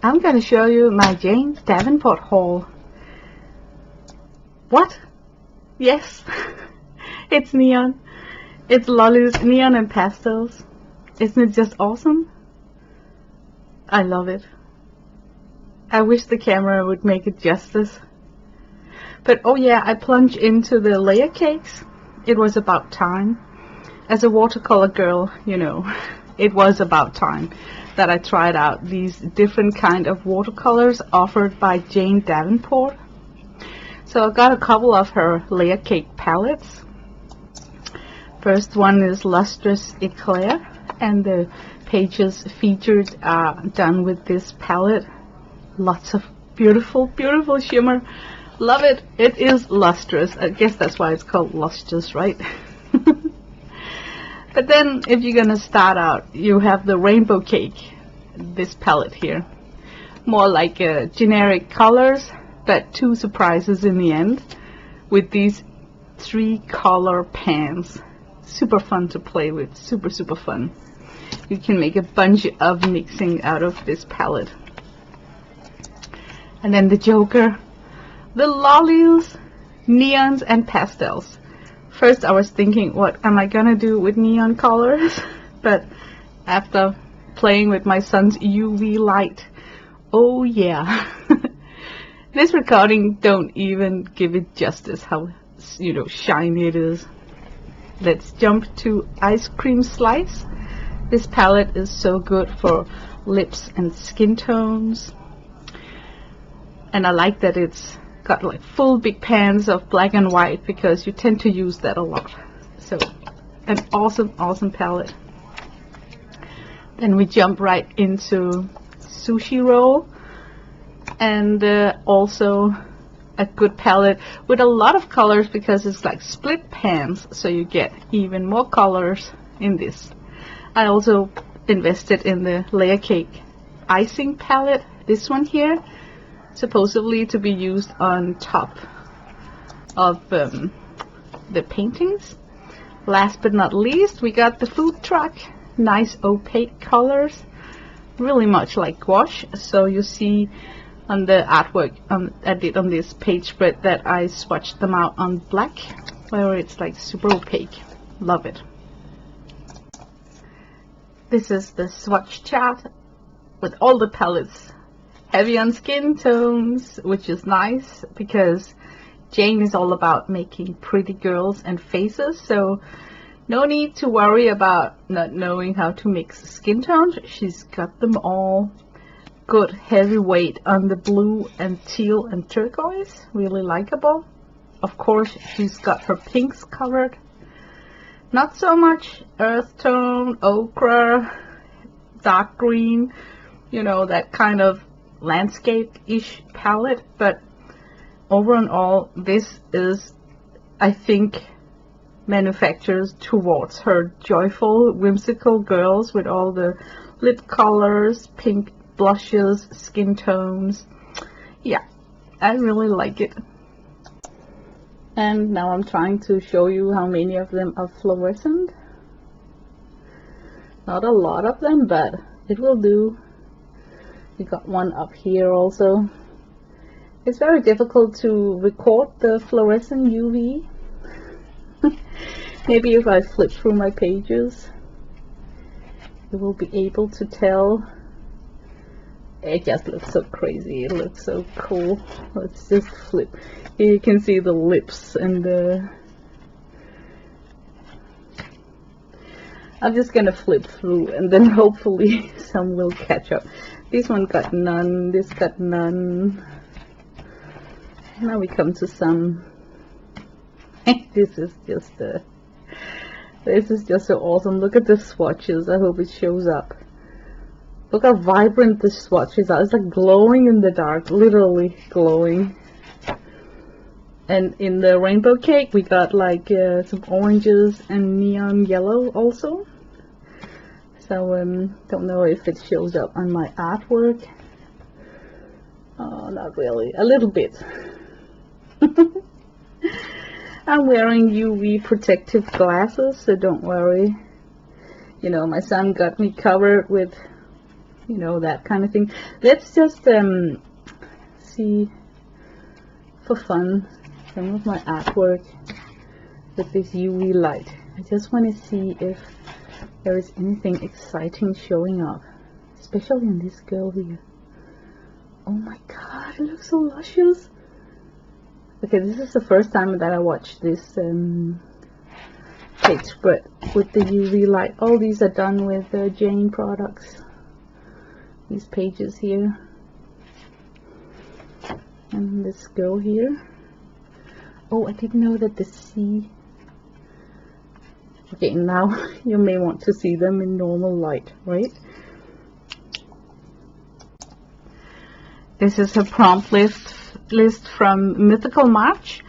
I'm going to show you my Jane Davenport haul. What? Yes, it's neon. It's lollies, neon and pastels. Isn't it just awesome? I love it. I wish the camera would make it justice. But oh yeah, I plunged into the layer cakes. It was about time. As a watercolor girl, you know, it was about time that I tried out these different kind of watercolors offered by Jane Davenport. So I got a couple of her layer cake palettes. First one is Lustrous Eclair, and the pages featured are done with this palette. Lots of beautiful, beautiful shimmer. Love it. It is lustrous. I guess that's why it's called lustrous, right? But then if you're gonna start out, you have the Rainbow Cake, this palette here. More like generic colors, but two surprises in the end with these 3 color pans. Super fun to play with. Super, super fun. You can make a bunch of mixing out of this palette. And then the Joker, the lollies, neons and pastels. First I was thinking, what am I gonna do with neon colors? But after playing with my son's UV light, oh yeah. This recording don't even give it justice how, you know, shiny it is. Let's jump to Ice Cream Slice. This palette is so good for lips and skin tones. And I like that it's got like full big pans of black and white because you tend to use that a lot. So an awesome, awesome palette. Then we jump right into Sushi Roll, and also a good palette with a lot of colors because it's like split pans, so you get even more colors in this. I also invested in the Layer Cake Icing palette, this one here, supposedly to be used on top of the paintings. Last but not least, we got the Food Truck. Nice opaque colors, really much like gouache. So you see on the artwork I did on this page spread that I swatched them out on black, where it's like super opaque. Love it. This is the swatch chart with all the palettes. Heavy on skin tones, which is nice because Jane is all about making pretty girls and faces, so no need to worry about not knowing how to mix skin tones. She's got them all. Good heavy weight on the blue and teal and turquoise, really likable. Of course, she's got her pinks covered. Not so much earth tone, ochre, dark green, you know, that kind of landscape-ish palette, but over and all, this is, I think, manufactured towards her joyful, whimsical girls with all the lip colors, pink blushes, skin tones. Yeah, I really like it. And now I'm trying to show you how many of them are fluorescent. Not a lot of them, but it will do. We got one up here also. It's very difficult to record the fluorescent UV. Maybe if I flip through my pages, you will be able to tell. It just looks so crazy. It looks so cool. Let's just flip. Here you can see the lips and the... I'm just gonna flip through and then hopefully some will catch up. This one got none, this got none. Now we come to some. This is just so awesome. Look at the swatches. I hope it shows up. Look how vibrant the swatches are. It's like glowing in the dark, literally glowing. And in the Rainbow Cake we got like some oranges and neon yellow also. So don't know if it shows up on my artwork. Oh, not really. A little bit. I'm wearing UV protective glasses, so don't worry. You know, my son got me covered with you know, that kind of thing. Let's just see for fun some of my artwork with this UV light. I just want to see if there is anything exciting showing up, especially in this girl here. Oh my god, it looks so luscious. Okay, this is the first time that I watched this page spread with the UV light. All these are done with Jane products. These pages here. And this girl here. Oh, I didn't know that the sea. Okay, now you may want to see them in normal light, right? This is a prompt list from Mythical March,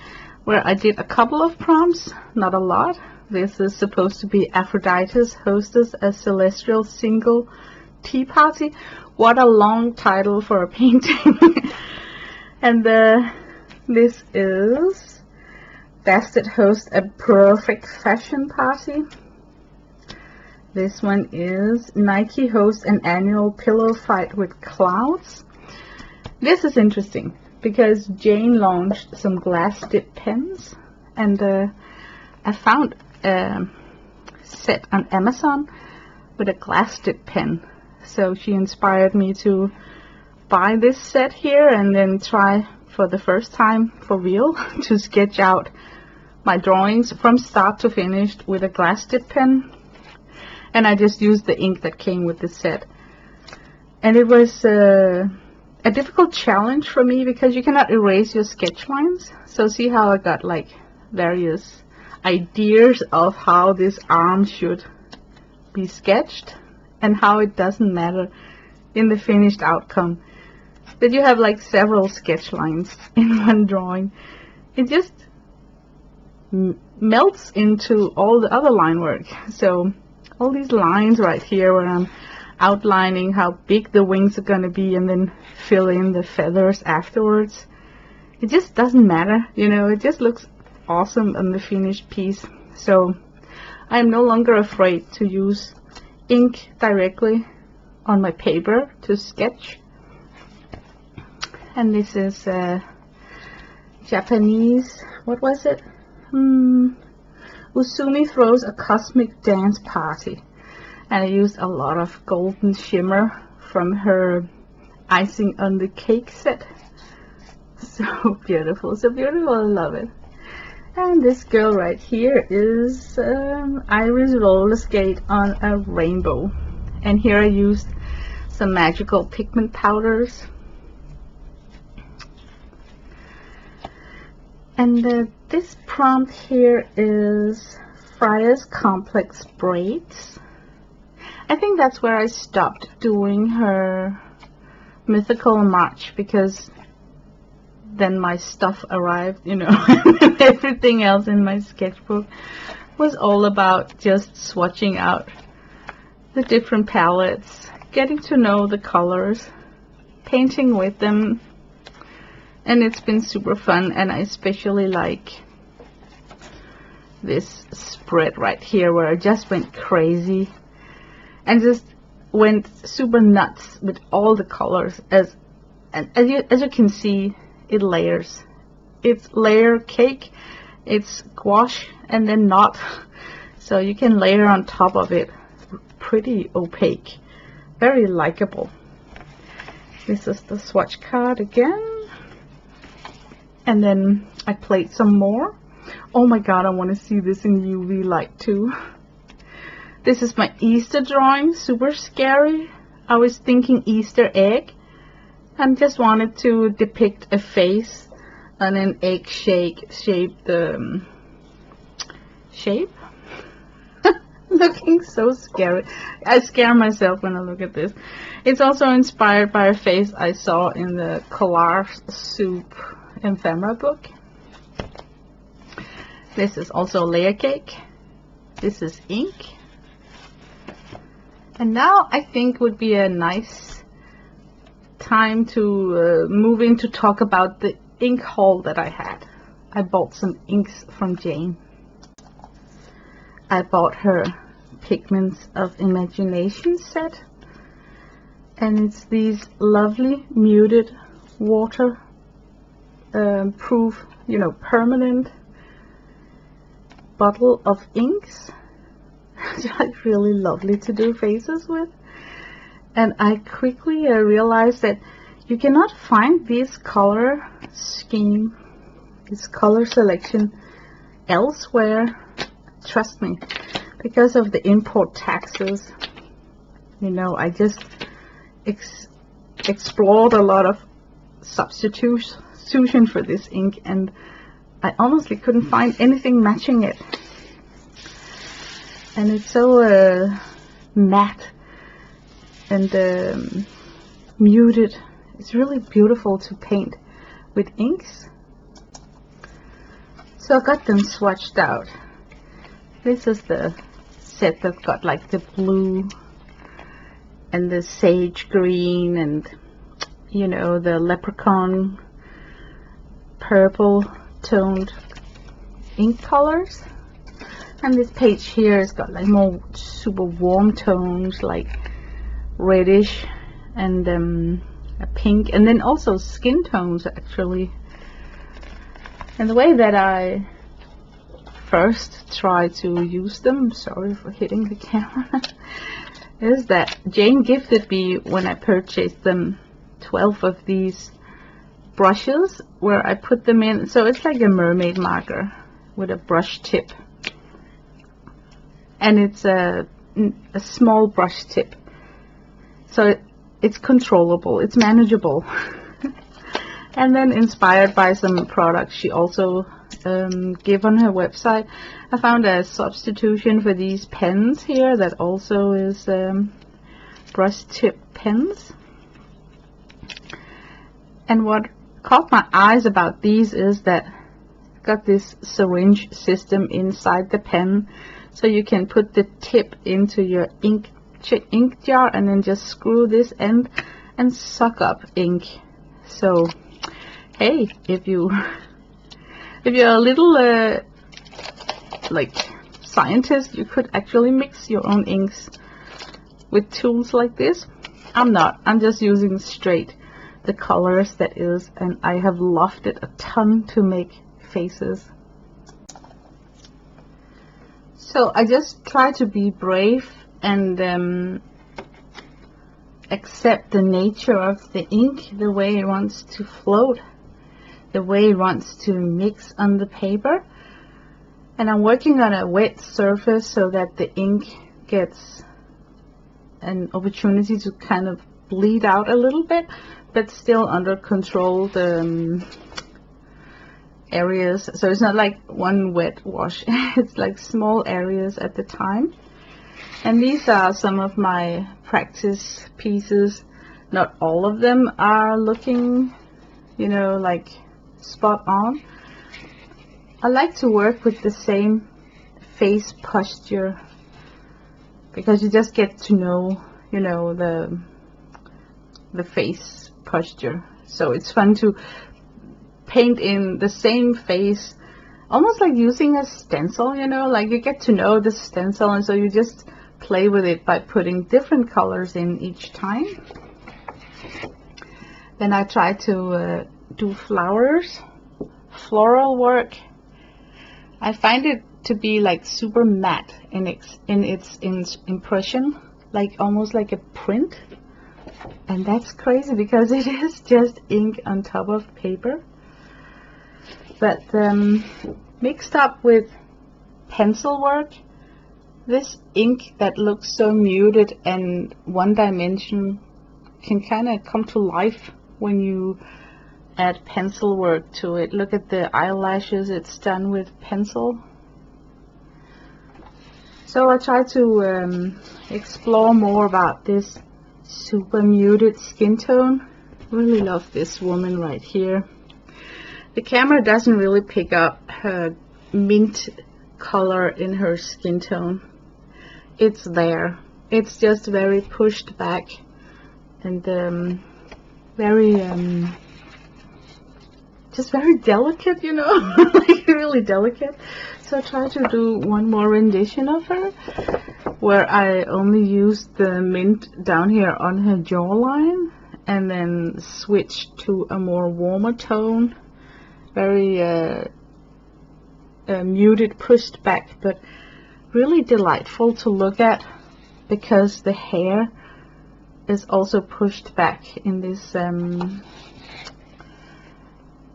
where I did a couple of prompts, not a lot. This is supposed to be Aphrodite's hostess a celestial single tea party. What a long title for a painting. And this is Bastard host a perfect fashion party. This one is Nike hosts an annual pillow fight with clouds. This is interesting because Jane launched some glass dip pens, and I found a set on Amazon with a glass dip pen. So she inspired me to buy this set here and then try for the first time for real to sketch out my drawings from start to finish with a glass dip pen. And I just used the ink that came with the set. And it was a difficult challenge for me because you cannot erase your sketch lines. So see how I got like various ideas of how this arm should be sketched and how it doesn't matter in the finished outcome that you have like several sketch lines in one drawing. It just melts into all the other line work. So all these lines right here where I'm outlining how big the wings are going to be and then fill in the feathers afterwards, it just doesn't matter, you know, it just looks awesome on the finished piece. So I'm no longer afraid to use ink directly on my paper to sketch. And this is Japanese, what was it? Usumi throws a cosmic dance party. And I used a lot of golden shimmer from her icing on the cake set. So beautiful, so beautiful, I love it. And this girl right here is Iris roller skate on a rainbow. And here I used some magical pigment powders. And this prompt here is Freya's complex braids. I think that's where I stopped doing her Mythical March, because then my stuff arrived, you know, and everything else in my sketchbook was all about just swatching out the different palettes, getting to know the colors, painting with them, and it's been super fun. And I especially like this spread right here where I just went crazy and just went super nuts with all the colors. As you can see, it layers. It's layer cake, it's gouache, and then not. So you can layer on top of it. Pretty opaque, very likable. This is the swatch card again. And then I played some more. Oh my god, I want to see this in UV light too. This is my Easter drawing, super scary. I was thinking Easter egg and just wanted to depict a face and an egg shaped shape. Looking so scary. I scare myself when I look at this. It's also inspired by a face I saw in the Collage Soup ephemera book. This is also layer cake. This is ink. And now I think would be a nice time to move in to talk about the ink haul that I had. I bought some inks from Jane. I bought her Pigments of Imagination set. And it's these lovely muted water proof, you know, permanent bottle of inks. It's like really lovely to do faces with. And I quickly realized that you cannot find this color scheme, this color selection elsewhere. Trust me, because of the import taxes. You know, I just explored a lot of substitution for this ink, and I honestly couldn't find anything matching it. And it's so matte and muted. It's really beautiful to paint with inks. So I got them swatched out. This is the set that got like the blue and the sage green and, you know, the leprechaun purple toned ink colors. And this page here has got like more super warm tones like reddish and a pink, and then also skin tones actually. And the way that I first try to use them, sorry for hitting the camera, is that Jane gifted me, when I purchased them, 12 of these brushes where I put them in. So it's like a mermaid marker with a brush tip, and it's a small brush tip, so it's controllable, it's manageable. And then, inspired by some products she also give on her website, I found a substitution for these pens here that also is brush tip pens. And what caught my eyes about these is that got this syringe system inside the pen, so you can put the tip into your ink jar and then just screw this end and suck up ink. So hey, if you're a little like scientist, you could actually mix your own inks with tools like this. I'm not. I'm just using straight the colors that is, and I have loved it a ton to make faces. So I just try to be brave and accept the nature of the ink, the way it wants to float, the way it wants to mix on the paper. And I'm working on a wet surface so that the ink gets an opportunity to kind of bleed out a little bit, but still under controlled areas. So it's not like one wet wash, it's like small areas at the time. And these are some of my practice pieces. Not all of them are looking, you know, like spot on. I like to work with the same face posture, because you just get to know, you know, the face posture. So it's fun to paint in the same face, almost like using a stencil, you know, like you get to know the stencil, and so you just play with it by putting different colors in each time. Then I try to do flowers, floral work. I find it to be like super matte in its impression, like almost like a print. And that's crazy because it is just ink on top of paper. But mixed up with pencil work, this ink that looks so muted and one dimension can kind of come to life when you add pencil work to it. Look at the eyelashes, it's done with pencil. So I try to explore more about this super muted skin tone. Really love this woman right here. The camera doesn't really pick up her mint color in her skin tone. It's there. It's just very pushed back and very just very delicate, you know, like really delicate. So I try to do one more rendition of her. where I only used the mint down here on her jawline and then switched to a more warmer tone, very muted, pushed back, but really delightful to look at because the hair is also pushed back in this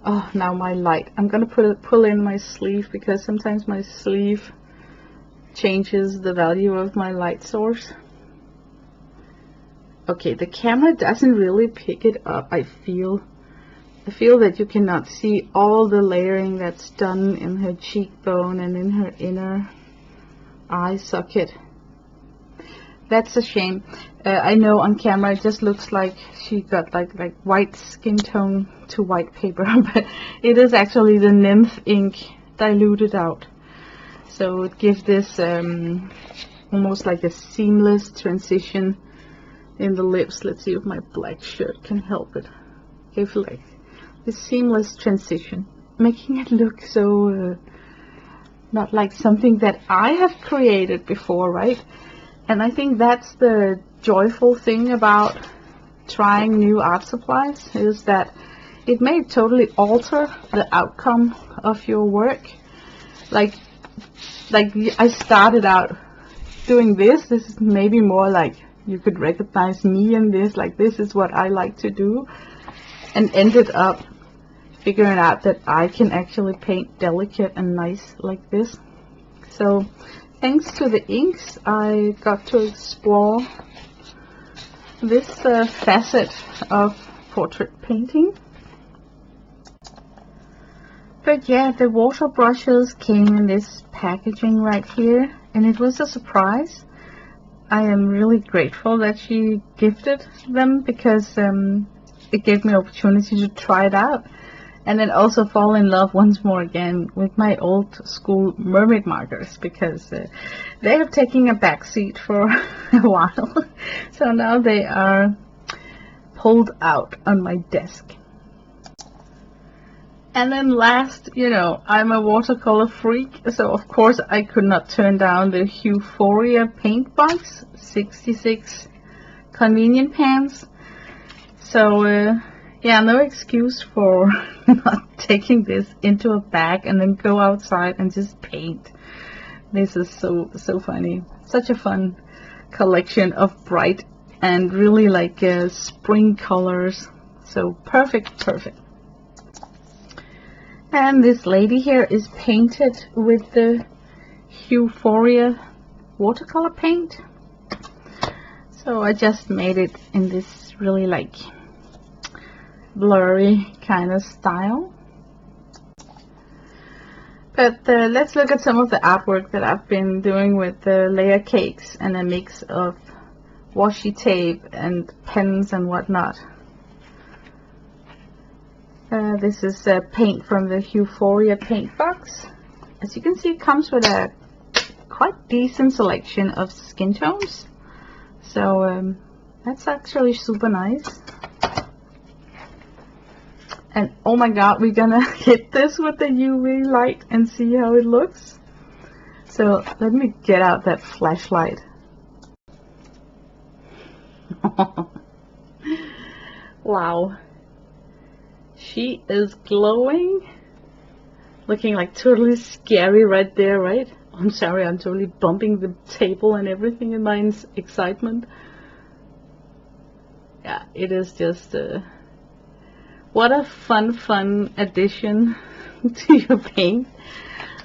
oh, now my light. I'm gonna pull in my sleeve because sometimes my sleeve changes the value of my light source. Okay, the camera doesn't really pick it up. I feel that you cannot see all the layering that's done in her cheekbone and in her inner eye socket. That's a shame. I know on camera it just looks like she got like white skin tone to white paper, but it is actually the nymph ink diluted out. So it gives this almost like a seamless transition in the lips. Let's see if my black shirt can help it. Give like this seamless transition, making it look so not like something that I have created before, right? And I think that's the joyful thing about trying new art supplies, is that it may totally alter the outcome of your work. Like I started out doing this. This is maybe more like you could recognize me in this, like this is what I like to do, and ended up figuring out that I can actually paint delicate and nice like this. So thanks to the inks, I got to explore this facet of portrait painting. But yeah, the water brushes came in this packaging right here, and it was a surprise. I am really grateful that she gifted them because it gave me opportunity to try it out, and then also fall in love once more again with my old school mermaid markers, because they have taken a backseat for a while. So now they are pulled out on my desk. And then last, you know, I'm a watercolor freak, so of course I could not turn down the Euphoria paint box, 66 convenient pans. So yeah, no excuse for not taking this into a bag and then go outside and just paint. This is so funny. Such a fun collection of bright and really like spring colors. So perfect. And this lady here is painted with the Euphoria watercolor paint. So I just made it in this really like blurry kind of style. But let's look at some of the artwork that I've been doing with the layer cakes and a mix of washi tape and pens and whatnot. This is paint from the Euphoria paint box. As you can see, it comes with a quite decent selection of skin tones. So that's actually super nice. And oh my god, we're gonna hit this with the UV light and see how it looks. So let me get out that flashlight. Wow. She is glowing. Looking like totally scary right there, right? I'm sorry, I'm totally bumping the table and everything in my excitement. Yeah, it is just what a fun addition to your paint.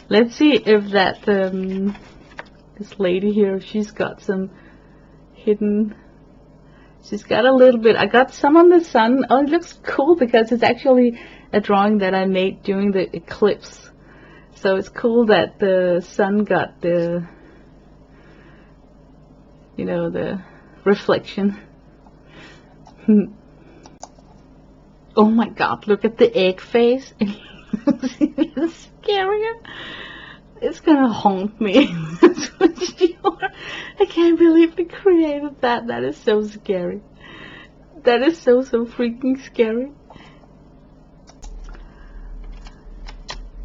Let's see if that this lady here, she's got some hidden. She's got a little bit. I got some on the sun. Oh, it looks cool because it's actually a drawing that I made during the eclipse. So it's cool that the sun got the, you know, the reflection. Oh my god, look at the egg face. It's scarier. It's gonna haunt me. That's for sure. I can't believe we created that. That is so scary. That is so freaking scary.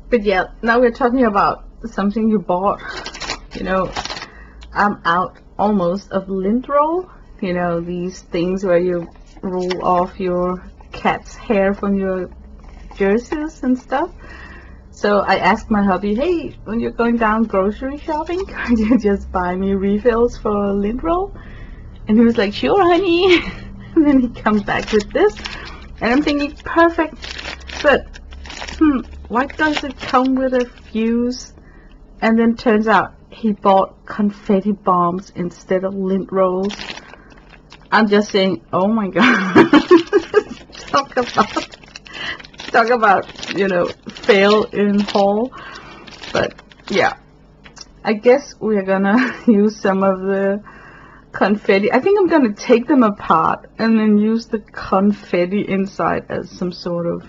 But yeah, now we're talking about something you bought. You know, I'm out almost of lint roll. You know, these things where you roll off your cat's hair from your jerseys and stuff. So I asked my hubby, hey, when you're going down grocery shopping, could you just buy me refills for lint roll? And he was like, sure, honey. And then he comes back with this. And I'm thinking, perfect. But, why does it come with a fuse? And then turns out he bought confetti bombs instead of lint rolls. I'm just saying, oh my god. Talk about, you know, fail in haul. But yeah, I guess we're gonna use some of the confetti. I think I'm gonna take them apart and then use the confetti inside as some sort of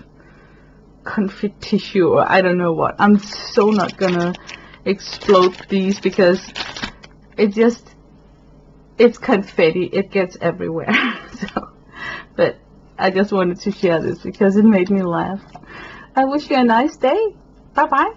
confetti tissue, or I don't know what. I'm so not gonna explode these because it's confetti, it gets everywhere. So, but I just wanted to share this because it made me laugh. I wish you a nice day. Bye bye.